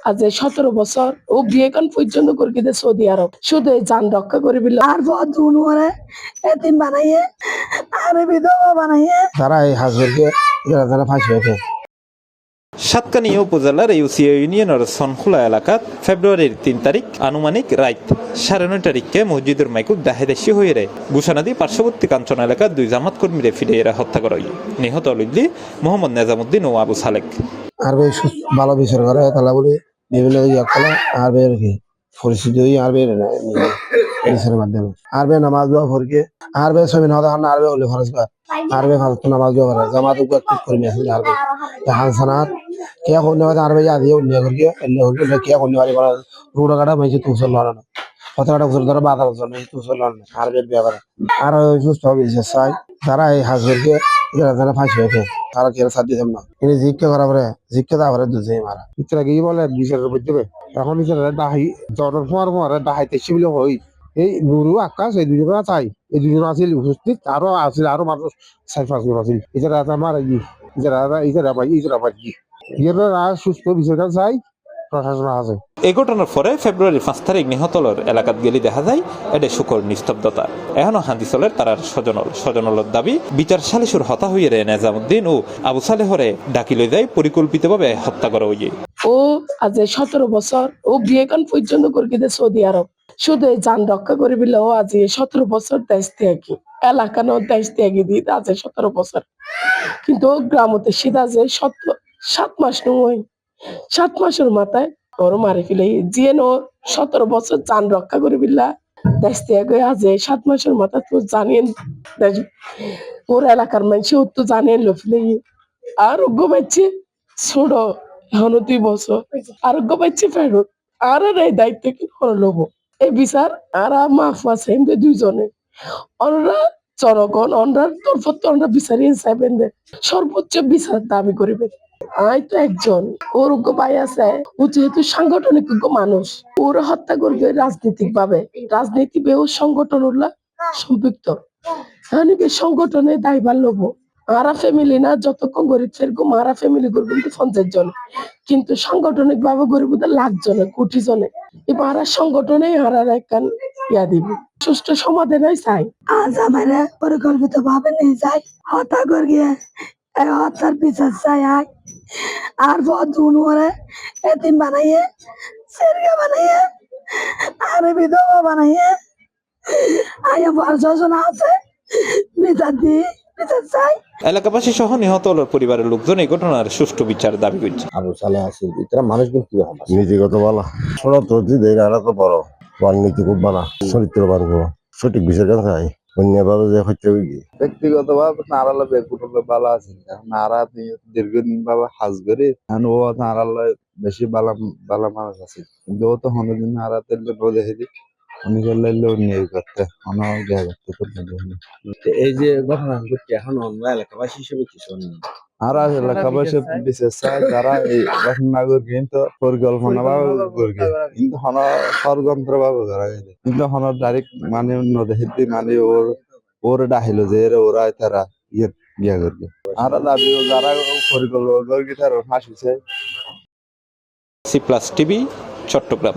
আজ 17 বছর ও বিয়ে কান পর্যন্ত করে গিয়ে সৌদি আরব শুধু এই জান রক্ষা করে বিল আর দুন ওরে এতিম বানাইয়ে আর বিধবা বানাইয়ে তারা এই হাজবেন্ডকে যারা ফাঁসি হয়েছে। সাতকানিয়া উপজেলার ইউসিয়া ইউনিয়নের সনখোলা এলাকাত ফেব্রুয়ারির 3 তারিখ আনুমানিক রাত 9:30 মসজিদের মাইকুব দাহেদাসী হয়ে রে গুসানাদি পার্শ্ববর্তী কাঞ্চন এলাকার 2 জামাত কর্মীরে ফিরে হত্যা করা হয়। নিহত হলিদ্দি মোহাম্মদ নেজামুদ্দিন ও আবু সালেক। আর ভালো বিচার করে তাহলে বলে বিভিন্ন আর বের কি পরিস্থিতি আর বের বিচারের মাধ্যমে আর বে নামাজ দোয়া ফরকে আর বে সবিন হদা আর বে হলে ফরজ আর বে ফালতু নামাজ দোয়া করে জামাত উপর কর্মী আছে আর বে হাসানাত কে কোন আর বে আদি উল্লেখ করকে এলে হলে কে কোন বাড়ি বড় রোড কাটা মাইছে তুসল লড়ানো কতটা বছর ধরে বাধা বছর নাই তুসল লড়ানো আর বে ব্যাপার আর সুস্থ হবে চাই তারা এই হাজবেন্ডকে যারা ফাঁসি হয়েছে তারা কি সাথ দিতাম না কিন্তু জিজ্ঞা করা পরে জিজ্ঞা তারপরে দুজে মারা ইচ্ছা কি বলে বিচারের বুঝতে হবে এখন বিচার ডাহি জনের ফোয়ার ডাহাইতে শিবিল হই এই নুরু আকাশ এই দুজন চাই এই দুজন আছিল উপস্থিত আরো আছিল আরো মানুষ 4-5 জন আছিল ইজারা আমার ইজারা সুস্থ বিচার চাই প্রশাসন আছে। এই ঘটনার পরে ফেব্রুয়ারি 5 তারিখ নিহতলর এলাকাত গেলি দেখা যায় এটা শুকর নিস্তব্ধতা। এখনো হাদিসলের তারার স্বজনলর দাবি বিচার সালিসুর হতা হইয়ে রে নেজামুদ্দিন ও আবু সালেহরে ডাকি লই যায় পরিকল্পিতভাবে হত্যা করা হইয়ে। ও আজ 17 বছর ও বিয়ে কান পর্যন্ত করে গিয়ে সৌদি আরব শুধু এই জান রক্ষা করে বিল ও আজ 17 বছর দেশ ত্যাগী এলাকা নো দেশ ত্যাগী দিয়ে আজ 17 বছর কিন্তু গ্রামতে সিধা যে 7 মাস নয় 7 মাসের মাথায় ওর মারি ফেলে জিয়েন ও 17 বছর জান রক্ষা করে বিল্লা দেশ ত্যাগ আজ 7 মাসের মাথা তো জানেন ওর এলাকার মানুষ তো জানেন লো ফেলে আরোগ্য পাচ্ছে ছোট এখনো 2 বছর আরোগ্য পাচ্ছে ফেরত আর এই দায়িত্ব কি করে লোবো এই বিচার আর মাফ আছে এমনি দুইজনে ওনারা জনগণ ওনার তরফ বিচারিয়ে চাইবেন সর্বোচ্চ বিচার দাবি করিবেন। আই তো একজন ওর ভাই আছে ও যেহেতু সাংগঠনিক মানুষ ওর হত্যা করবে রাজনীতি ও সংগঠন সম্পৃক্ত সংগঠনে দায়ভার লোব আরা ফ্যামিলি না যতক্ষণ গরিব সেরকম আরা ফ্যামিলি করবে কিন্তু 50 জন কিন্তু সাংগঠনিক ভাবে গরিব 1,00,000 জনে কোটি জনে এবার আরা সংগঠনে আরার একখান ইয়া দিবি সুষ্ঠু সমাধানই চাই আজ আমার পরিকল্পিত ভাবে নিয়ে যাই হত্যা করিয়ে এই হত্যার বিচার চাই আর দুন ওরে এতিম বানাইয়ে সেরগা বানাইয়ে আর বিধবা বানাইয়ে আয়া প্রশাসন আছে বিচার চাই। এলাকাবাসী সহ নিহতলর পরিবারের লোকজন এই ঘটনার সুষ্ঠু বিচার দাবি করছে। আবু সালে আছে ইতরা মানুষ কিন্তু নীতিগত বলা ছোট তো দিদের আর তো বড় নীতি খুব বানা চরিত্র বানবো সঠিক বিচার কেন চাই অন্যভাবে যে হচ্ছে ব্যক্তিগত ভাবে নারালা বেগুটলে ভালো আছে নারা দীর্ঘদিন ভাবে হাজ করে ও নারালা বেশি বালা মানুষ আছে কিন্তু ও তো হনদিন নারাতে দেখে দিই উনি করলে নিয়ে করতে এই যে ঘটনা ঘটছে এখন অন্য এলাকাবাসী হিসেবে কিছু নেই আর এলাকাবাসী বিশেষ যারা এই ঘটনা করবে কিন্তু পরিকল্পনা ভাবে করবে কিন্তু হন ষড়যন্ত্র ভাবে করা গেছে কিন্তু হন ডাইরেক্ট মানে নদী মানে ওর ডাহিল যে ওরা তারা ইয়া করবে আর দাবি যারা পরিকল্পনা করবে তারা ফাঁসিছে। C+ TV Chittagong.